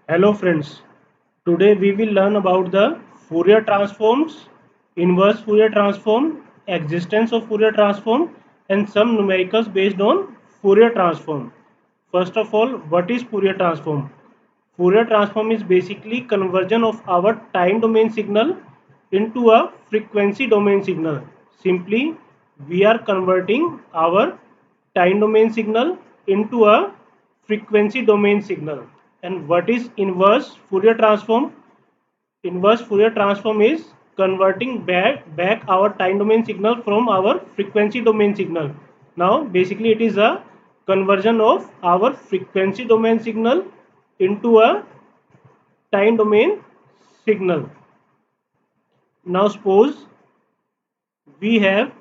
Hello friends, today we will learn about the Fourier transforms, inverse Fourier transform, existence of Fourier transform and some numericals based on Fourier transform. First of all, what is Fourier transform? Fourier transform is basically conversion of our time domain signal into a frequency domain signal. Simply, we are converting our time domain signal into a frequency domain signal. And what is inverse Fourier transform? Inverse Fourier transform is converting back our time domain signal from our frequency domain signal. Now basically it is a conversion of our frequency domain signal into a time domain signal. Now suppose we have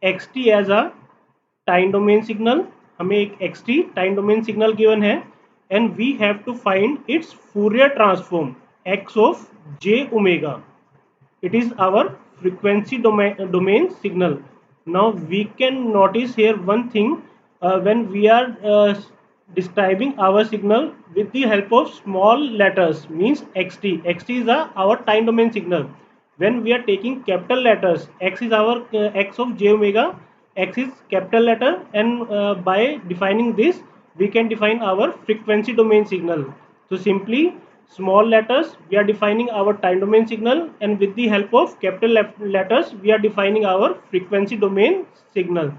xt as a time domain signal, हमें एक xt time domain signal given है and we have to find its Fourier transform x of j omega. It is our frequency domain signal. Now we can notice here one thing, when we are describing our signal with the help of small letters means xt is our time domain signal. When we are taking capital letters, x is our x of j omega, x is capital letter, and by defining this we can define our frequency domain signal. So simply small letters we are defining our time domain signal, and with the help of capital letters we are defining our frequency domain signal.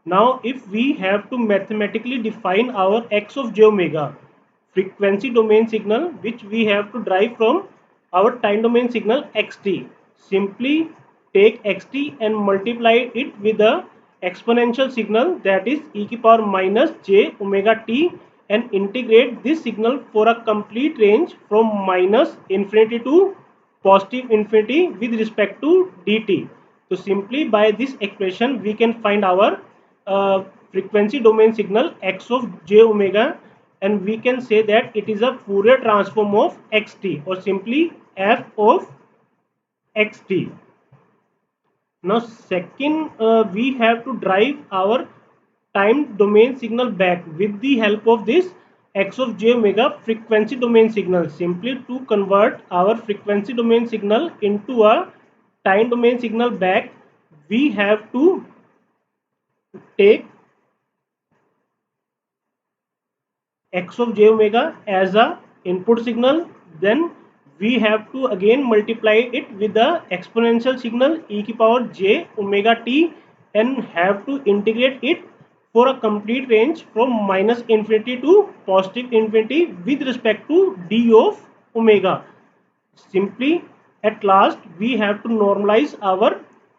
Now if we have to mathematically define our x of j omega frequency domain signal, which we have to derive from our time domain signal xt, simply take xt and multiply it with a exponential signal, that is e की power minus j omega t, and integrate this signal for a complete range from minus infinity to positive infinity with respect to dt. So simply by this expression we can find our frequency domain signal x of j omega, and we can say that it is a Fourier transform of xt, or simply f of xt. Now second, we have to drive our time domain signal back with the help of this x of j omega frequency domain signal. Simply to convert our frequency domain signal into a time domain signal back, we have to take x of j omega as a input signal, then we have to again multiply it with the exponential signal e की power j omega t, and have to integrate it for a complete range from minus infinity to positive infinity with respect to d of omega. Simply at last we have to normalize our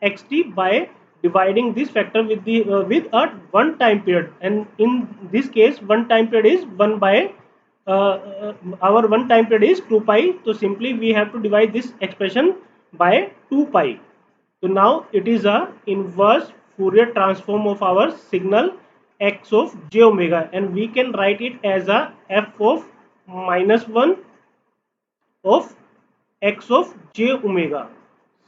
xt by dividing this factor with the with a one time period, and in this case one time period is 1 by our one time period is 2 pi. So simply we have to divide this expression by 2 pi. So now it is a inverse Fourier transform of our signal x of j omega, and we can write it as a f of minus 1 of x of j omega.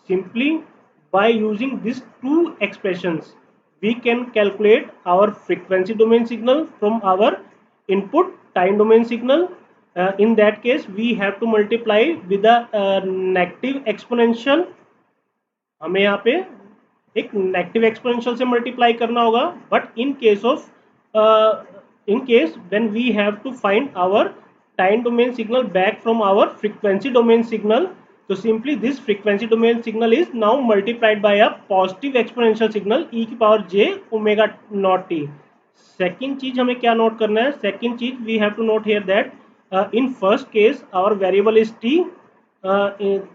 Simply by using these two expressions we can calculate our frequency domain signal from our input time domain signal. In that case we have to multiply with a negative exponential, हमें यहाँ पे एक negative exponential से multiply करना होगा. But in case of in case when we have to find our time domain signal back from our frequency domain signal, so simply this frequency domain signal is now multiplied by a positive exponential signal e की power j omega naught t. Second चीज हमें क्या note करना है? Second चीज we have to note here that in first case our variable is t,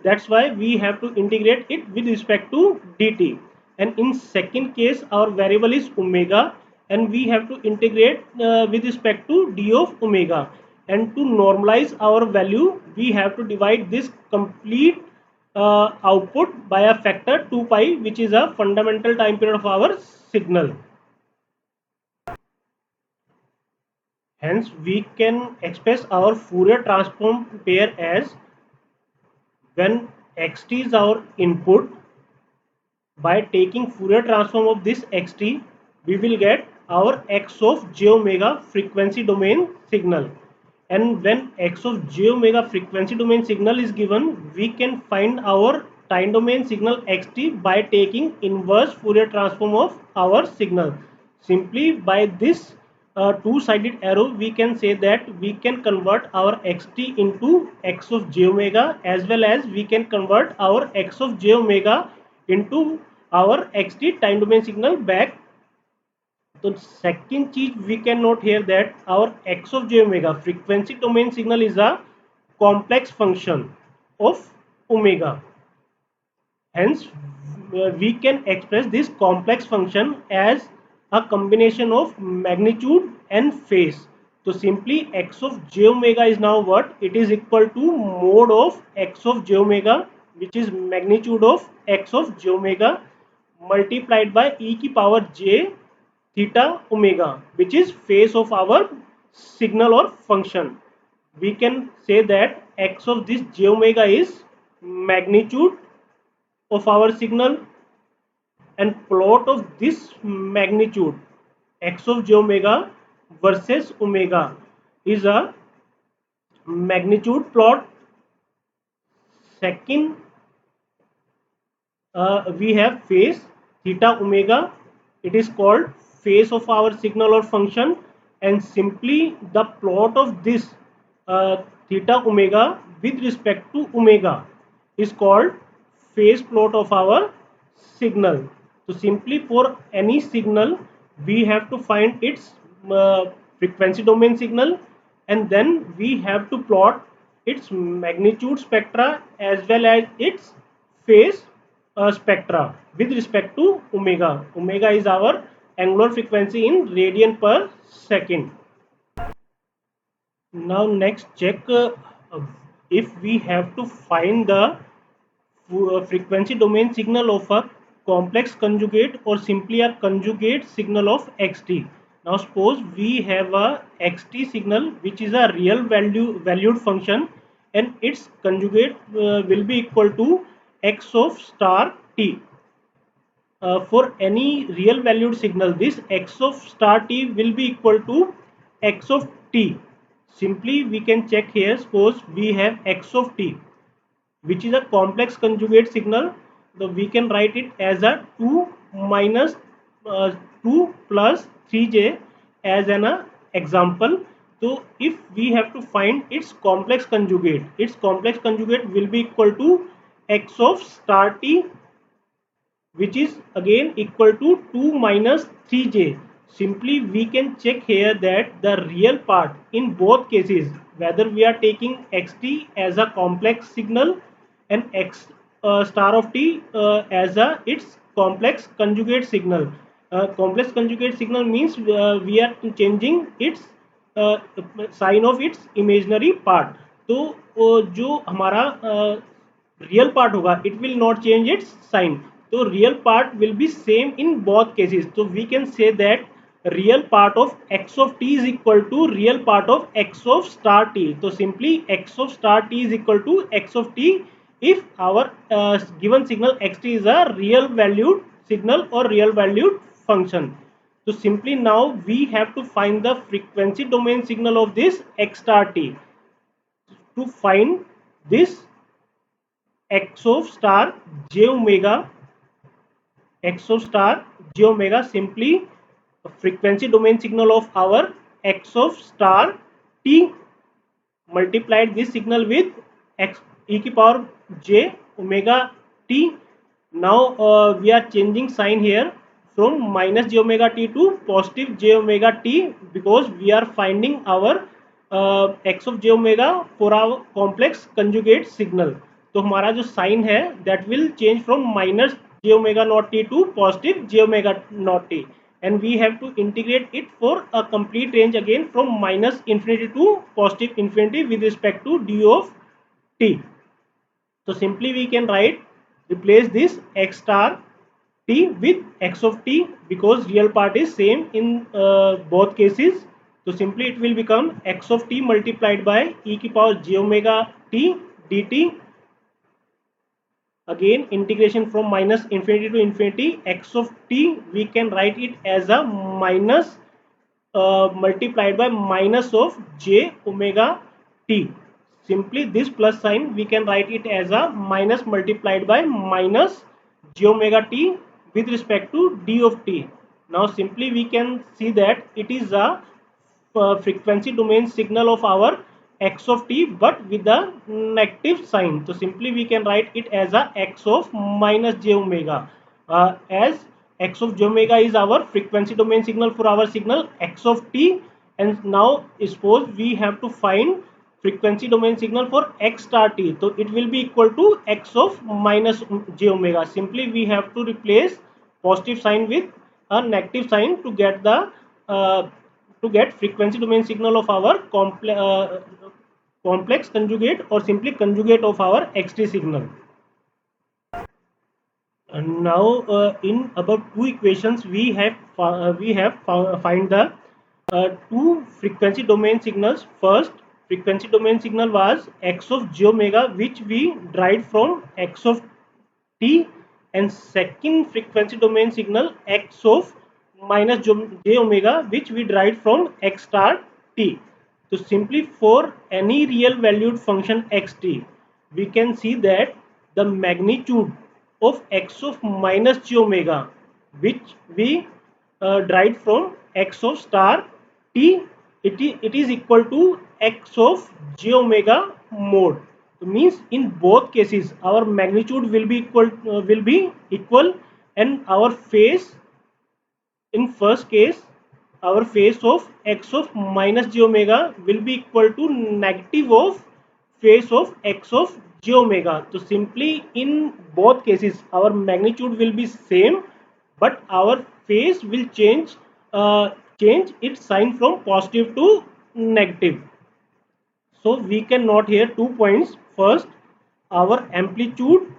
that's why we have to integrate it with respect to dt, and in second case our variable is omega and we have to integrate with respect to d of omega, and to normalize our value we have to divide this complete output by a factor 2 pi, which is a fundamental time period of our signal. Hence we can express our Fourier transform pair as, when xt is our input, by taking Fourier transform of this xt we will get our x of j omega frequency domain signal, and when x of j omega frequency domain signal is given, we can find our time domain signal xt by taking inverse Fourier transform of our signal. Simply by this two-sided arrow, we can say that we can convert our xt into x of j omega, as well as we can convert our x of j omega into our xt time domain signal back. The second चीज we can note here that our x of j omega frequency domain signal is a complex function of omega. Hence, we can express this complex function as a combination of magnitude and phase. So simply x of j omega is now what? It is equal to mode of x of j omega, which is magnitude of x of j omega, multiplied by e की power j theta omega, which is phase of our signal or function. We can say that x of this j omega is magnitude of our signal, and plot of this magnitude x of j omega versus omega is a magnitude plot. Second, we have phase theta omega. It is called phase of our signal or function, and simply the plot of this theta omega with respect to omega is called phase plot of our signal. So simply for any signal, we have to find its uh, frequency domain signal, and then we have to plot its magnitude spectra as well as its phase spectra with respect to omega. Omega is our angular frequency in radian per second. Now next check if we have to find the frequency domain signal of a complex conjugate or simply a conjugate signal of xt. Now suppose we have a xt signal which is a real valued function, and its conjugate will be equal to x of star t. For any real valued signal, this x of star t will be equal to x of t. Simply we can check here. Suppose we have x of t, which is a complex conjugate signal. So we can write it as a 2 minus 2 plus 3j as an example. So if we have to find its complex conjugate will be equal to x of star t, which is again equal to 2 minus 3j. Simply we can check here that the real part in both cases, whether we are taking xt as a complex signal and x star of t as a its complex conjugate signal. Complex conjugate signal means we are changing its sign of its imaginary part. तो जो हमारा real part होगा, it will not change its sign. तो real part will be same in both cases. तो we can say that real part of x of t is equal to real part of x of star t. So simply x of star t is equal to x of t if our given signal xt is a real valued signal or real valued function. So simply now we have to find the frequency domain signal of this x star t. To find this x of star j omega, simply frequency domain signal of our x of star t, multiplied this signal with x e की power j omega t. Now we are changing sign here from minus j omega t to positive j omega t, because we are finding our x of j omega for our complex conjugate signal. तो हमारा जो sign है that will change from minus j omega naught t to positive j omega naught t, and we have to integrate it for a complete range again from minus infinity to positive infinity with respect to d of t. So simply we can replace this x star t with x of t, because real part is same in both cases. So simply it will become x of t multiplied by e की power j omega t dt. Again integration from minus infinity to infinity. X of t we can write it as a minus multiplied by minus of j omega t. Simply this plus sign we can write it as a minus multiplied by minus j omega t with respect to d of t. Now simply we can see that it is a frequency domain signal of our x of t but with a negative sign. So simply we can write it as a x of minus j omega, as x of j omega is our frequency domain signal for our signal x of t. And now suppose we have to find frequency domain signal for x star t, so it will be equal to x of minus j omega. Simply we have to replace positive sign with a negative sign to get the uh, to get frequency domain signal of our complex conjugate or simply conjugate of our xt signal. And now in about two equations we have find the two frequency domain signals. First frequency domain signal was x of j omega which we derived from x of t, and second frequency domain signal x of minus j omega which we derived from x star t. So simply for any real valued function xt, we can see that the magnitude of x of minus j omega which we derived from x of star t, it is equal to x of j omega mod. So means in both cases our magnitude will be equal, and our phase in first case our phase of x of minus j omega will be equal to negative of phase of x of j omega. So simply in both cases our magnitude will be same but our phase will change its sign from positive to negative. So we can note here 2 points. First, our amplitude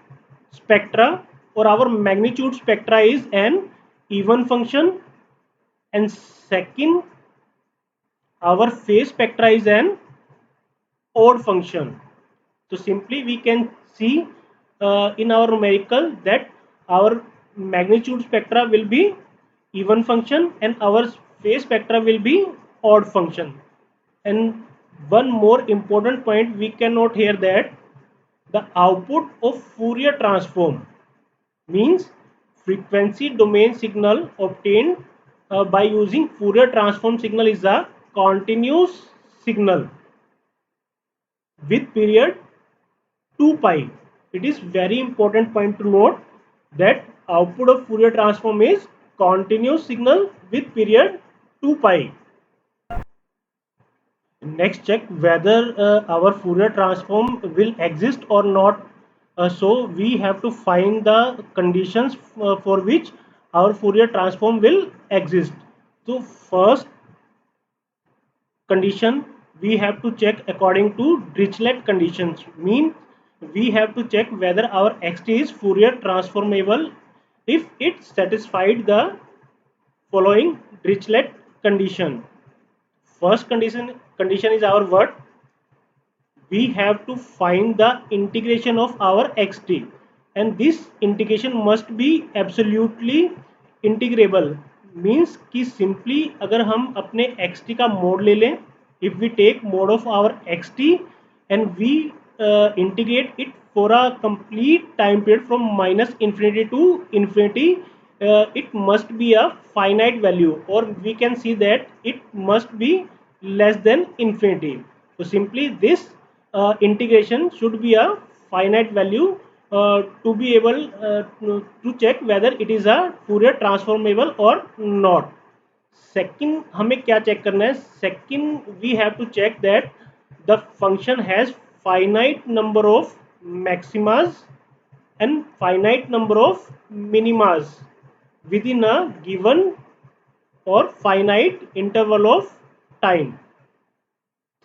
spectra or our magnitude spectra is an even function, and second, our phase spectra is an odd function. So simply we can see in our numerical that our magnitude spectra will be even function and our phase spectra will be odd function. And one more important point we can note here that the output of Fourier transform means frequency domain signal obtained by using Fourier transform signal is a continuous signal with period 2 pi. It is very important point to note that output of Fourier transform is continuous signal with period 2 pi. Next, check whether our Fourier transform will exist or not. So we have to find the conditions for which our Fourier transform will exist. So first condition we have to check according to Dirichlet conditions. Mean we have to check whether our xt is Fourier transformable if it satisfied the following Dirichlet condition. First condition is our what? We have to find the integration of our xt, and this integration must be absolutely integrable. Means कि simply अगर हम अपने xt का mode ले लें, if we take mode of our xt and we integrate it for a complete time period from minus infinity to infinity, it must be a finite value, or we can see that it must be less than infinity. So simply this integration should be a finite value to be able to check whether it is a Fourier transformable or not. Second हमें क्या check करना है? Second we have to check that the function has finite number of maximas and finite number of minimas within a given or finite interval of time.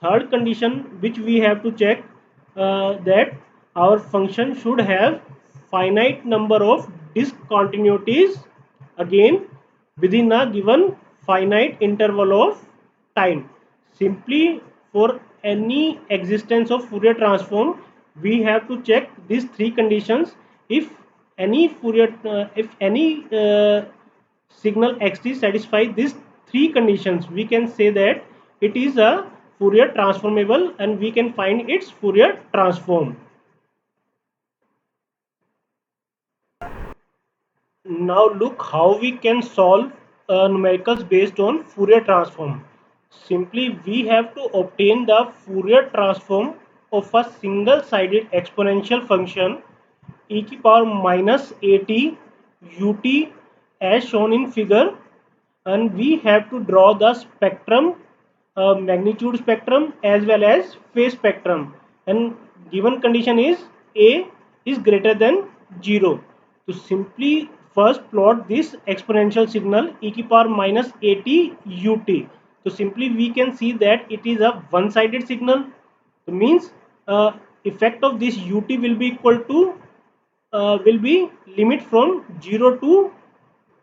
Third condition which we have to check that our function should have finite number of discontinuities again within a given finite interval of time. Simply for any existence of Fourier transform we have to check these three conditions. If any Fourier if any signal xt satisfy these three conditions, we can say that it is a Fourier transformable and we can find its Fourier transform. Now look how we can solve numericals based on Fourier transform. Simply we have to obtain the Fourier transform of a single sided exponential function e to the power minus at ut as shown in figure, and we have to draw the spectrum, magnitude spectrum as well as phase spectrum, and given condition is a is greater than 0. To simply first plot this exponential signal e to the power minus at ut. So simply we can see that it is a one sided signal. So means effect of this ut will be equal to will be limit from 0 to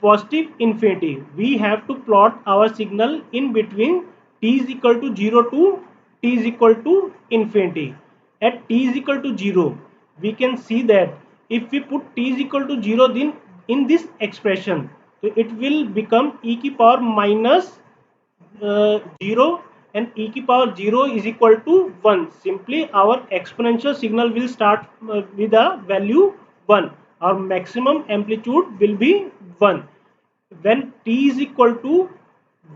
positive infinity. We have to plot our signal in between t is equal to 0 to t is equal to infinity. At t is equal to 0, we can see that if we put t is equal to 0 then in this expression, so it will become e to the power minus 0, and e to the power 0 is equal to 1. Simply our exponential signal will start with a value 1. Our maximum amplitude will be 1 when t is equal to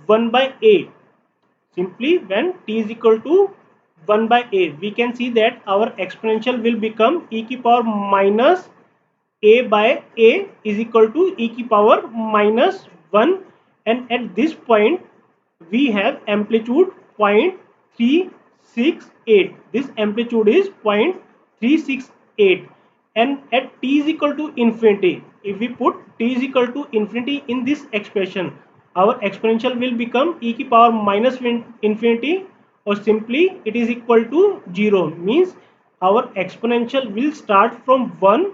1 by a. Simply when t is equal to 1 by a, we can see that our exponential will become e to the power minus a by a is equal to e to the power minus 1, and at this point we have amplitude 0.368. This amplitude is 0.368, and at t is equal to infinity, if we put t is equal to infinity in this expression, our exponential will become e to the power minus infinity, or simply it is equal to 0. Means our exponential will start from 1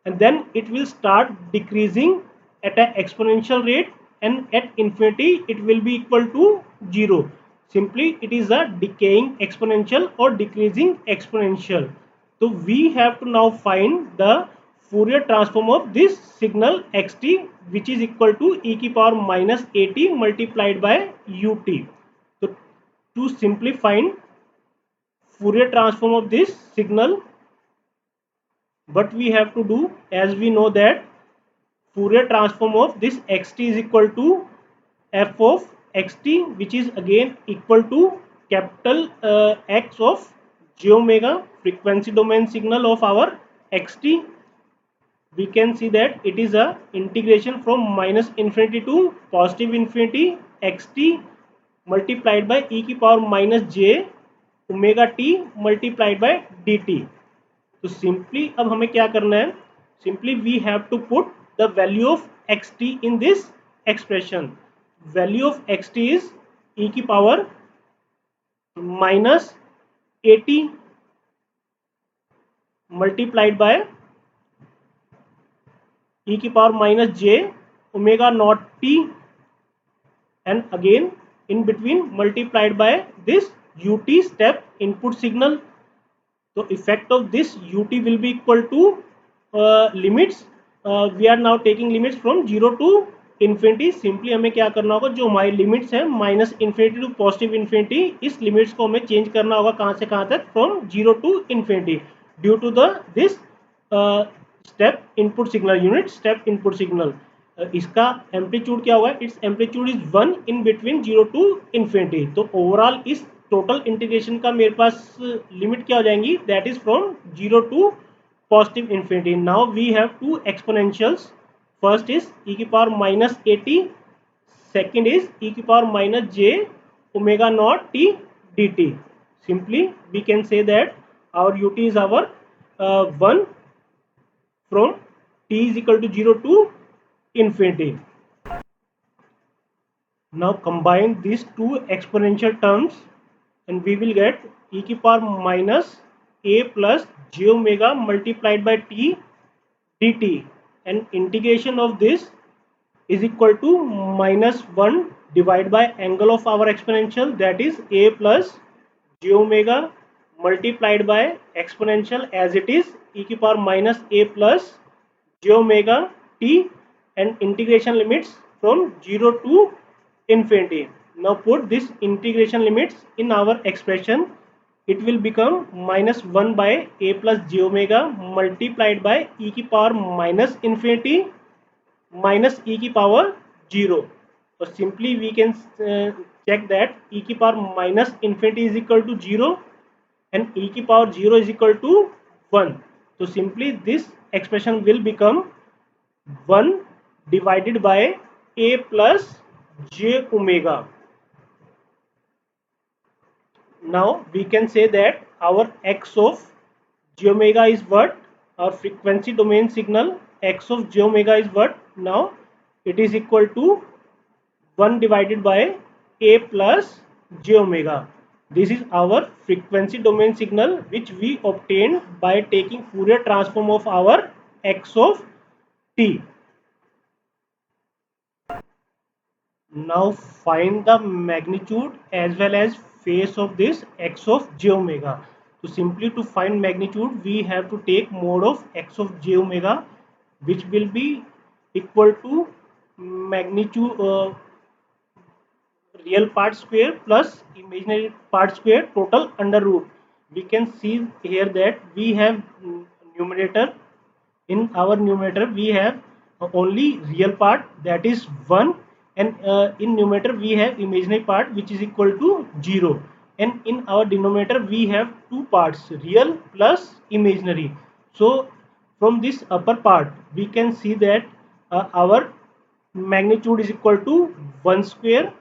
and then it will start decreasing at an exponential rate, and at infinity it will be equal to 0. Simply it is a decaying exponential or decreasing exponential. So we have to now find the Fourier transform of this signal xt, which is equal to e to the power minus at multiplied by ut. So to simply find Fourier transform of this signal, what we have to do, as we know that Fourier transform of this xt is equal to f of xt, which is again equal to capital X of j omega, frequency domain signal of our xt. We can see that it is a integration from minus infinity to positive infinity xt multiplied by e to the power minus j omega t multiplied by dt. तो simply अब हमें क्या करना है, simply we have to put the value of x t in this expression. Value of x t is e की power minus 80 multiplied by e की power minus j omega naught t, and again in between multiplied by this ut step input signal. So effect of this ut will be equal to limits. We are now taking limits from 0 to infinity. Simply हमें क्या करना होगा, जो हमारी limits है minus infinity to positive infinity, इस limits को हमें चेंज करना होगा कहाँ से कहाँ तक, from 0 to infinity, due to the this step input signal, unit step input signal. इसका एम्पलीट्यूड क्या होगा, it's amplitude is 1 in between 0 to infinity. तो ओवरऑल इस टोटल इंटीग्रेशन का मेरे पास लिमिट क्या हो जाएंगी, that is from 0 to positive infinity. Now we have two exponentials. First is e to the power minus 80, second is e to the power minus j omega naught t dt. Simply we can say that our ut is our 1 from t is equal to 0 to infinity. Now combine these two exponential terms and we will get e to the power minus a plus j omega multiplied by t dt, and integration of this is equal to minus 1 divided by angle of our exponential, that is a plus j omega multiplied by exponential as it is e to the power minus a plus j omega t, and integration limits from 0 to infinity. Now put this integration limits in our expression. It will become minus 1 by a plus j omega multiplied by e की power minus infinity minus e की power 0. So simply we can check that e की power minus infinity is equal to 0 and e की power 0 is equal to 1. So simply this expression will become 1 divided by a plus j omega. Now we can say that our x of j omega is what? Our frequency domain signal x of j omega is what? Now it is equal to 1 divided by a plus j omega. This is our frequency domain signal which we obtained by taking Fourier transform of our x of t. Now find the magnitude as well as phase of this x of j omega. So simply to find magnitude we have to take mode of x of j omega, which will be equal to magnitude real part square plus imaginary part square total under root. We can see here that we have numerator. In our numerator we have only real part, that is 1, and in numerator we have imaginary part which is equal to 0, and in our denominator we have two parts, real plus imaginary. So from this upper part we can see that our magnitude is equal to 1 square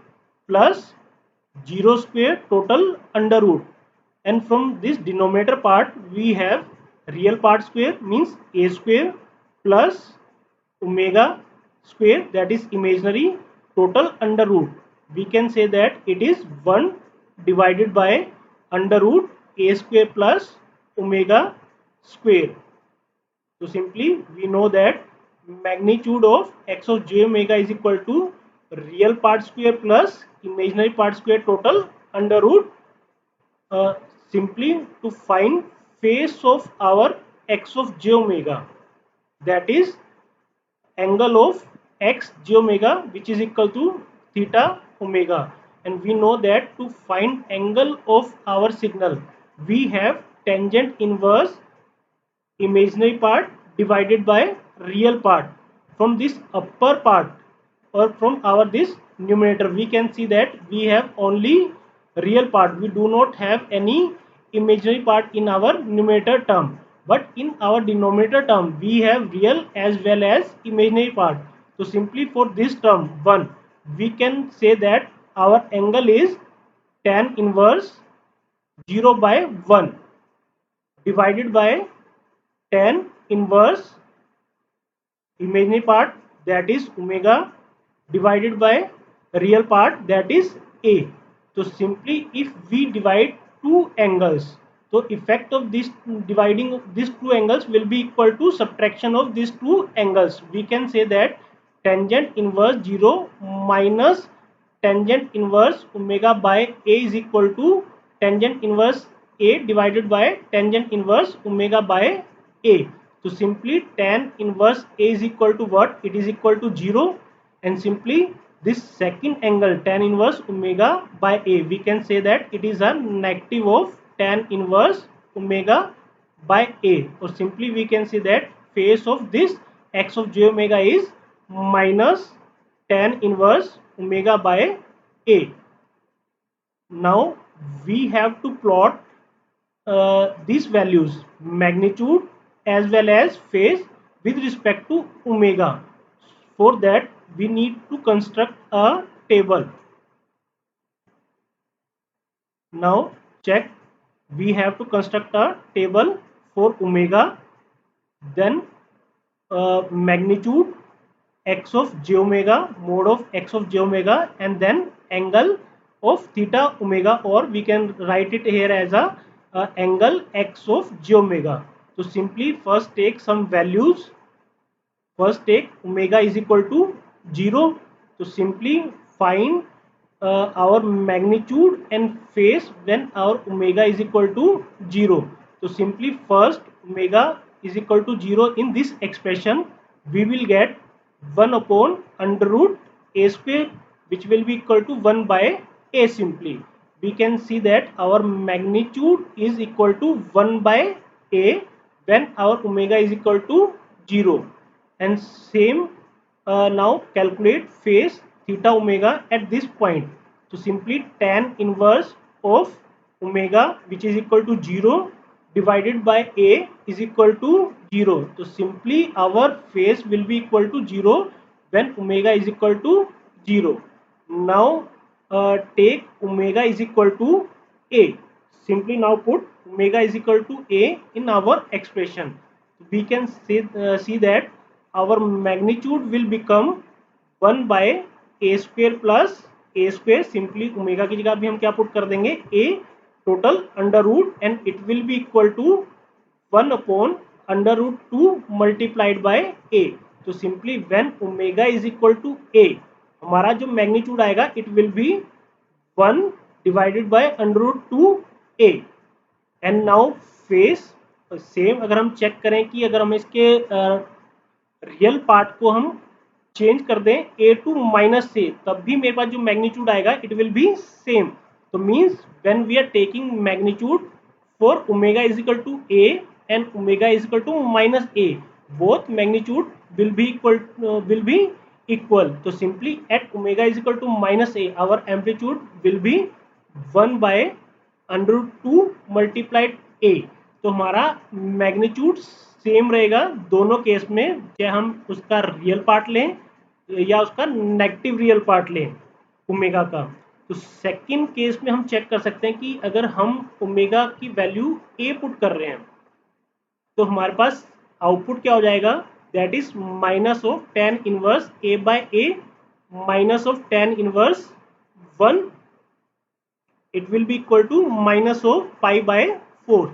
plus 0 square total under root, and from this denominator part we have real part square means a square plus omega square, that is imaginary, total under root. We can say that it is 1 divided by under root a square plus omega square. So simply we know that magnitude of x of j omega is equal to real part square plus imaginary part square total under root. uh, Simply to find phase of our x of j omega, that is angle of x j omega, which is equal to theta omega, and we know that to find angle of our signal we have tangent inverse imaginary part divided by real part. From this upper part or from our this numerator we can see that we have only real part, we do not have any imaginary part in our numerator term, but in our denominator term we have real as well as imaginary part. So simply for this term 1 we can say that our angle is tan inverse 0 by 1 divided by tan inverse imaginary part, that is omega, divided by real part, that is a. So simply if we divide two angles, so effect of this dividing these two angles will be equal to subtraction of these two angles. We can say that tangent inverse 0 minus tangent inverse omega by a is equal to tangent inverse a divided by tangent inverse omega by a. So simply tan inverse a is equal to what? It is equal to 0, and simply this second angle tan inverse omega by a, we can say that it is a negative of tan inverse omega by a, or simply we can say that phase of this x of j omega is minus tan inverse omega by a. Now we have to plot these values, magnitude as well as phase, with respect to omega. For that we need to construct a table. Now check, we have to construct a table for omega, then magnitude x of j omega, mode of x of j omega, and then angle of theta omega, or we can write it here as a angle x of j omega. So simply first take some values. First take omega is equal to 0. So simply find our magnitude and phase when our omega is equal to 0. So simply first omega is equal to 0, in this expression we will get 1 upon under root a square. which will be equal to 1 by a simply. We can see that our magnitude is equal to 1 by a when our omega is equal to 0. And same, now calculate phase theta omega at this point. So simply tan inverse of omega, which is equal to 0, divided by a is equal to 0. So simply our phase will be equal to 0 when omega is equal to 0. Now take omega is equal to a. Simply now put omega is equal to a in our expression. We can see that our magnitude will become 1 by a square plus a square. Simply omega की जगह भी हम क्या put कर देंगे, a total under root, and it will be equal to 1 upon under root 2 multiplied by a. तो simply when omega is equal to a, हमारा जो मैग्नीट्यूड आएगा it will be 1 divided by under root 2 a. And now face same अगर हम check करें कि अगर हम इसके रियल पार्ट को हम चेंज कर दें a टू माइनस से, तब भी मेरे पास जो मैग्नीट्यूड आएगा इट विल बी सेम. तो means when we are taking magnitude for omega is equal to a and omega is equal to minus a, both magnitude will be equal. तो simply at omega is equal to minus a our amplitude will be 1 by under root 2 multiplied a. तो हमारा magnitude same रहेगा दोनों केस में, चाहे हम उसका रियल पार्ट लें या उसका नेगेटिव रियल पार्ट लें ओमेगा का. तो सेकंड केस में हम चेक कर सकते हैं कि अगर हम ओमेगा की वैल्यू a पुट कर रहे हैं तो हमारे पास आउटपुट क्या हो जाएगा, that is minus of tan inverse a by a minus of tan inverse 1, it will be equal to minus of pi by 4.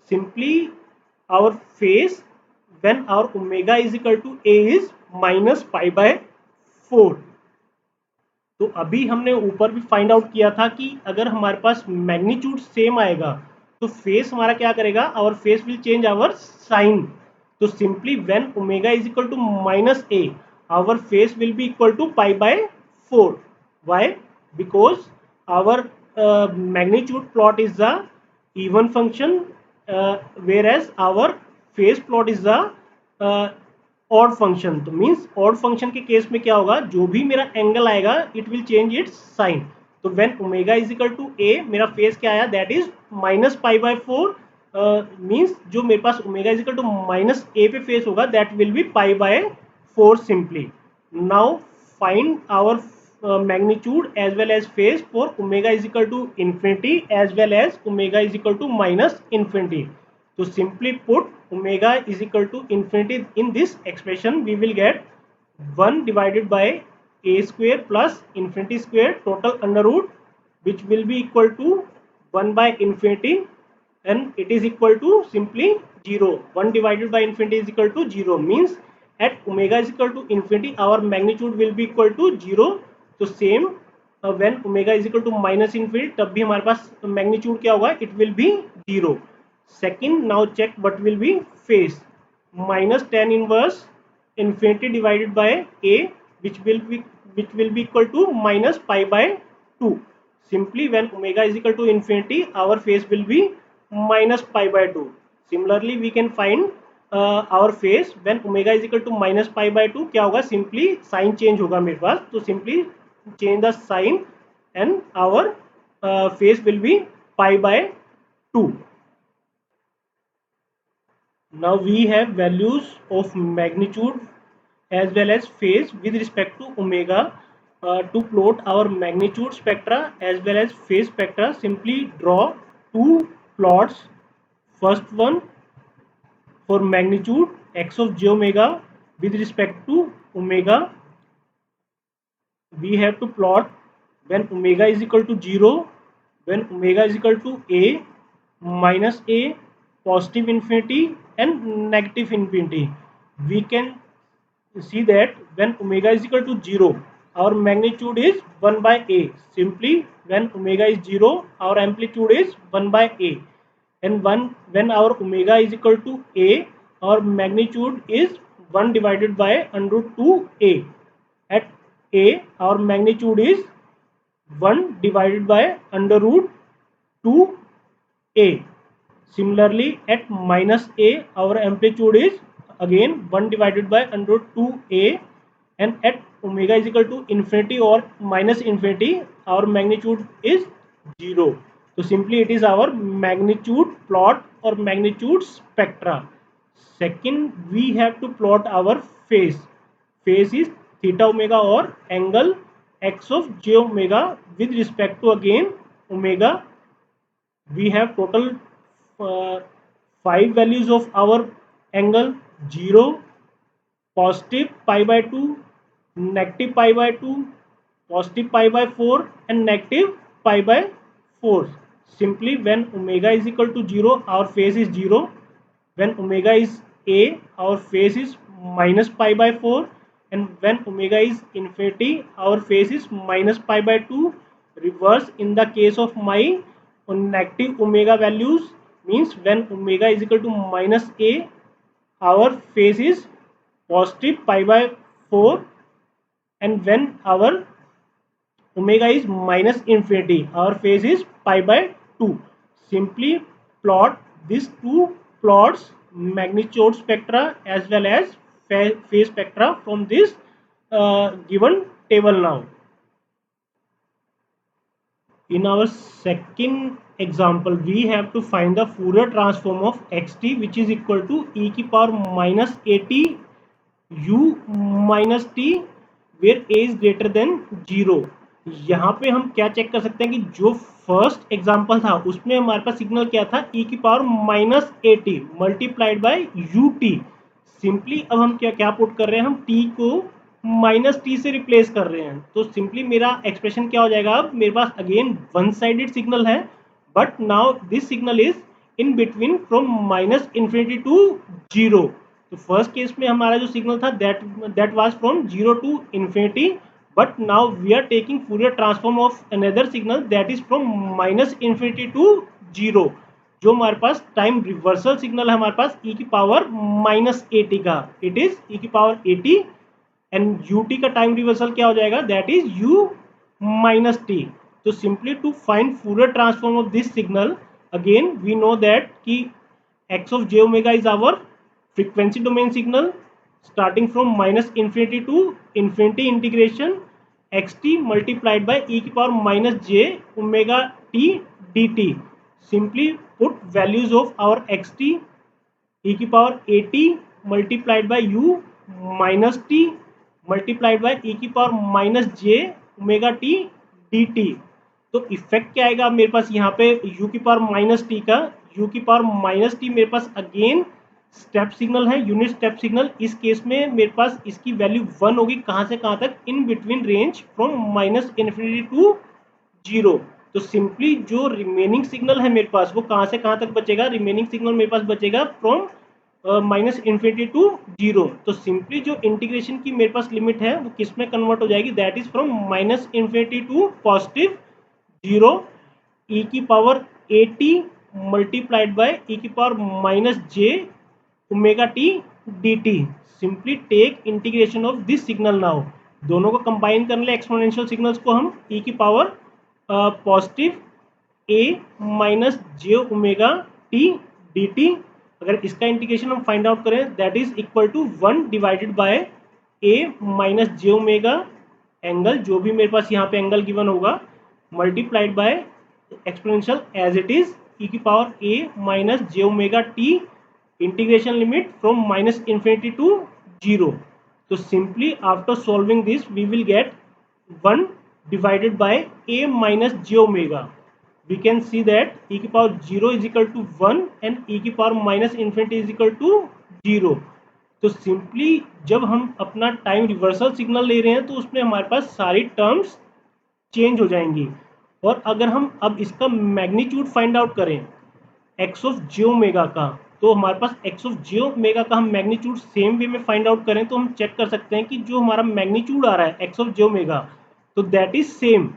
Simply our phase when our omega is equal to a is minus pi by 4. तो अभी हमने ऊपर भी find out किया था कि अगर हमारे पास मैग्नीट्यूड सेम आएगा तो फेस हमारा क्या करेगा, our phase will change our sign. तो simply when omega is equal to minus a our phase will be equal to pi by 4. Why? Because our magnitude plot is the even function, whereas our phase plot is the odd function. तो means odd function के case में क्या होगा, जो भी मेरा angle आएगा it will change its sign. तो when omega is equal to a मेरा फेस क्या आया, that is minus pi by 4. Means जो मेरे पास omega is equal to minus a पे फेस होगा that will be pi by 4 simply. Now find our magnitude as well as phase for omega is equal to infinity as well as omega is equal to minus infinity. So simply put omega is equal to infinity in this expression, we will get 1 divided by a square plus infinity square total under root, which will be equal to 1 by infinity, and it is equal to simply 0. 1 divided by infinity is equal to 0, means at omega is equal to infinity our magnitude will be equal to 0. तो same when omega is equal to minus infinity तब भी हमारे पास magnitude क्या होगा, it will be 0. Second, now check what will be phase, minus tan inverse infinity divided by a which will be equal to minus pi by 2. Simply when omega is equal to infinity our face will be minus pi by 2. Similarly we can find our face when omega is equal to minus pi by 2. क्या होगा, simply sign change होगा मेरे पास, तो simply change the sign and our face will be pi by 2. Now we have values of magnitude as well as phase with respect to omega. To plot our magnitude spectra as well as phase spectra, simply draw two plots. First one for magnitude x of j omega with respect to omega, we have to plot when omega is equal to 0, when omega is equal to a, minus a, positive infinity and negative infinity. We can see that when omega is equal to 0 our magnitude is 1 by a. Simply when omega is 0 our amplitude is 1 by a, and when our omega is equal to a our magnitude is 1 divided by under root 2 a. At a, our magnitude is 1 divided by under root 2a. Similarly, at minus a, our amplitude is again 1 divided by under root 2a, and at omega is equal to infinity or minus infinity, our magnitude is 0. So simply it is our magnitude plot or magnitude spectra. Second, we have to plot our phase. Phase is theta omega or angle x of j omega with respect to again omega. We have total uh, 5 values of our angle: 0, positive pi by 2, negative pi by 2, positive pi by 4, and negative pi by 4. Simply when omega is equal to 0, our phase is 0. When omega is a, our phase is minus pi by 4, and when omega is infinity, our phase is minus pi by 2. Reverse in the case of my negative omega values, means when omega is equal to minus a, our phase is positive pi by 4, and when our omega is minus infinity, our phase is pi by 2. Simply plot these two plots, magnitude spectra as well as phase spectra, from this given table now. In our second example, we have to find the Fourier transform of xt, which is equal to e की power minus at u minus t, where a is greater than 0. यहाँ पे हम क्या check कर सकते हैं कि जो फर्स्ट एग्जांपल था उसमें हमारे पास सिग्नल क्या था, e की power minus a t multiplied by U T. Simply अब हम क्या क्या पुट कर रहे हैं, हम t को माइनस टी से रिप्लेस कर रहे हैं. तो सिंपली मेरा एक्सप्रेशन क्या हो जाएगा, अब मेरे पास अगेन वन साइडेड सिग्नल है, but now this signal is in between from minus infinity to 0. तो फर्स्ट केस में हमारा जो सिग्नल था that was from 0 to infinity, but now we are taking Fourier transform of another signal that is from minus infinity to 0. जो हमारे पास time reversal signal है हमारे पास e की पावर माइनस ए टी का, इट इज e की power a t, and u t का टाइम रिवर्सल क्या हो जाएगा, that is u minus t. तो simply to find Fourier transform of this signal, again we know that कि x of j omega is our frequency domain signal starting from minus infinity to infinity integration xt multiplied by e की power minus j omega t dt. Simply put values of our xt, e की power at multiplied by u minus t multiplied by e की power minus j omega t dt. तो effect क्या आएगा मेरे पास यहाँ पे u की पावर माइनस टी का, u की पावर माइनस टी मेरे पास अगेन स्टेप सिग्नल है, यूनिट स्टेप सिग्नल. इस केस में मेरे पास इसकी वैल्यू 1 होगी, कहाँ से कहाँ तक, in between range from minus infinity to 0. तो सिंपली जो रिमेनिंग सिग्नल है मेरे पास वो कहाँ से कहाँ तक बचेगा, रिमेनिंग सिग्नल मेरे पास बचेगा फ्रॉम माइनस इन्फिनिटी टू 0. तो सिंपली जो इंटीग्रेशन की मेरे पास लिमिट है वो किस में कन्वर्ट हो जाएगी, that is from minus infinity to positive 0 e की power a t multiplied by e की power minus j omega t d t. Simply take integration of this signal now. दोनों को कंबाइन करने ले एक्सपोनेंशियल सिग्नल्स को हम e की power positive a minus j omega t d t. अगर इसका इंटीग्रेशन हम फाइंड आउट करें that is equal to 1 divided by a minus j omega angle, जो भी मेरे पास यहाँ पे एंगल गिवन होगा, multiplied by exponential as it is e की power a minus j omega t integration limit from minus infinity to 0. तो simply after solving this we will gate 1 divided by a minus j omega. We can see that e की power 0 is equal to 1 and e की power minus infinity is equal to 0. तो simply जब हम अपना time reversal signal ले रहे हैं तो उसमें हमारे पास सारी टर्म्स चेंज हो जाएंगी. और अगर हम अब इसका मैग्नीट्यूड फाइंड आउट करें x ऑफ j ओमेगा का, तो हमारे पास x ऑफ j ओमेगा का हम मैग्नीट्यूड सेम वे में फाइंड आउट करें तो हम चेक कर सकते हैं कि जो हमारा मैग्नीट्यूड आ रहा है x ऑफ j ओमेगा, तो that is same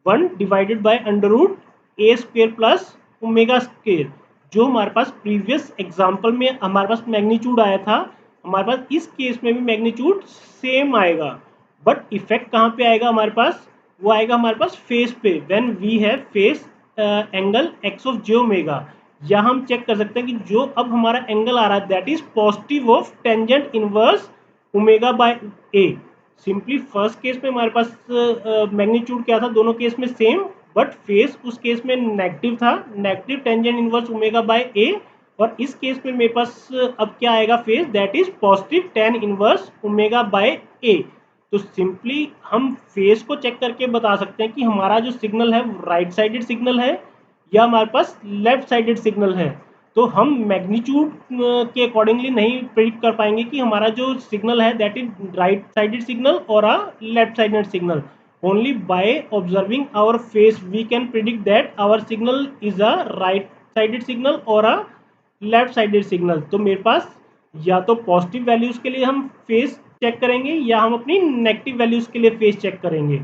1 divided by under root a square plus omega square. जो हमारे पास प्रीवियस एग्जांपल में हमारे पास मैग्नीट्यूड आया था, हमारे पास इस केस में भी मैग्नीट्यूड सेम आएगा. बट इफेक्ट कहाँ पे आएगा हमारे पास, वो आएगा हमारे पास फेस पे, when we have phase angle x of j omega. या हम चेक कर सकते हैं कि जो अब हमारा एंगल आ रहा है that is positive of tangent inverse omega by a. Simply first case में हमारे पास मैग्नीट्यूड क्या था, दोनों केस में सेम, बट फेस उस केस में नेगेटिव था, negative tangent inverse omega by a. और इस केस में मेरे पास अब क्या आएगा phase, that is positive tan inverse omega by a. तो सिंपली हम फेस को चेक करके बता सकते हैं कि हमारा जो सिग्नल है वो राइट साइडेड सिग्नल है या हमारे पास लेफ्ट साइडेड सिग्नल है। तो हम मैग्नीट्यूड के अकॉर्डिंगली नहीं प्रिडिक्ट कर पाएंगे कि हमारा जो सिग्नल है that is right sided signal और a left sided signal. Only by observing our phase we can predict that our signal is a right sided signal और अ लेफ्ट साइडेड सिग्नल। तो मेरे पास या तो पॉजिटिव वैल्यूज के लिए हम face check करेंगे या हम अपनी नेगेटिव वैल्यूज के लिए फेस चेक करेंगे।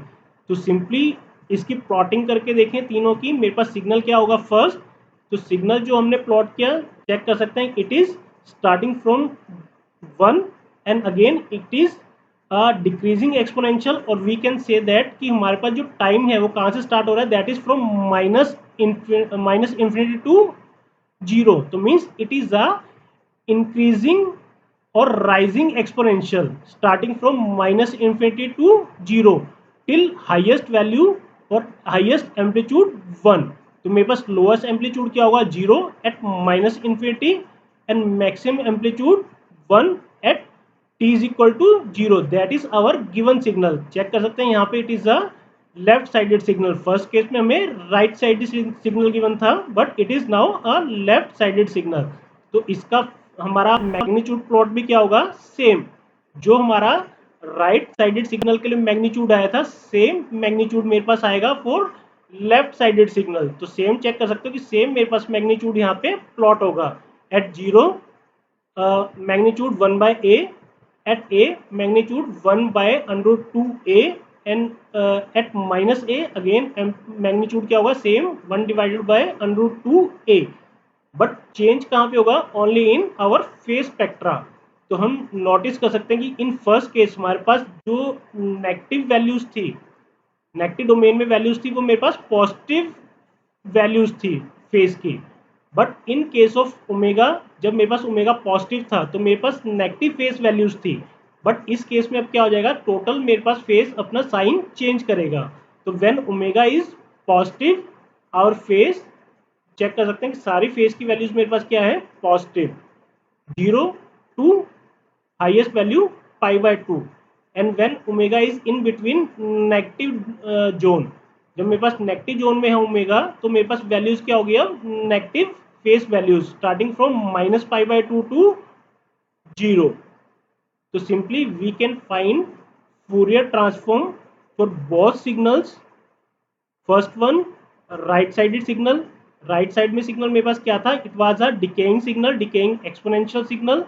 तो सिंपली इसकी प्लॉटिंग करके देखें तीनों की, मेरे पास सिग्नल क्या होगा फर्स्ट। तो सिग्नल जो हमने प्लॉट किया चेक कर सकते हैं, it is starting from 1 and again it is decreasing exponential. और वी कैन से दैट कि हमारे पास जो टाइम है वो कहाँ से स्टार्ट हो रहा है, that is from minus infinity to zero. तो means it is a increasing or rising exponential starting from minus infinity to zero till highest value और highest amplitude 1। तो मेरे पास लोएस्ट एम्पलीट्यूड क्या होगा, zero at minus infinity and maximum amplitude 1 at t is equal to zero. That is our given signal. Check कर सकते हैं यहाँ पे it is a left sided signal. First case में हमें राइट साइडेड सिग्नल गिवन था, but it is now a left sided signal. तो इसका हमारा मैग्नीट्यूड प्लॉट भी क्या होगा, सेम। जो हमारा राइट साइडेड सिग्नल के लिए मैग्नीट्यूड आया था सेम मैग्नीट्यूड मेरे पास आएगा फॉर लेफ्ट साइडेड सिग्नल। तो सेम चेक कर सकते हो कि सेम मेरे पास मैग्नीट्यूड यहाँ पे प्लॉट होगा at zero magnitude 1 by a, at a magnitude 1 by under two a, and at minus a again magnitude क्या होगा same 1 divided by under two a. But change कहाँ पे होगा, only in our phase spectra. तो हम notice कर सकते हैं कि इन फर्स्ट केस हमारे पास जो नेगेटिव वैल्यूज थी, नेगेटिव डोमेन में वैल्यूज थी, वो मेरे पास पॉजिटिव वैल्यूज थी फेस की। But in case of omega जब मेरे पास ओमेगा पॉजिटिव था तो मेरे पास नेगेटिव फेस वैल्यूज थी। बट इस केस में अब क्या हो जाएगा, टोटल मेरे पास फेस अपना साइन चेंज करेगा। तो when omega is positive our phase, check कर सकते हैं कि सारी फेस की वैल्यूज मेरे पास क्या है, positive, zero to highest value pi by two. And when omega is in between negative zone, जब मेरे पास नेगेटिव जोन में है ओमेगा तो मेरे पास वैल्यूज क्या हो गया, negative phase values starting from minus pi by two to zero. तो simply we can find Fourier transform for both signals. First one right sided signal, right side में signal मेरे पास क्या था, it was a decaying signal, decaying exponential signal.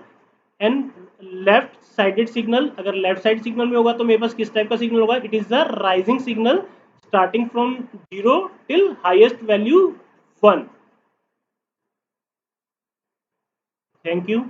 And left sided signal, अगर left side signal में होगा तो मेरे पास किस टाइप का सिग्नल होगा, it is a rising signal starting from zero till highest value 1। Thank you.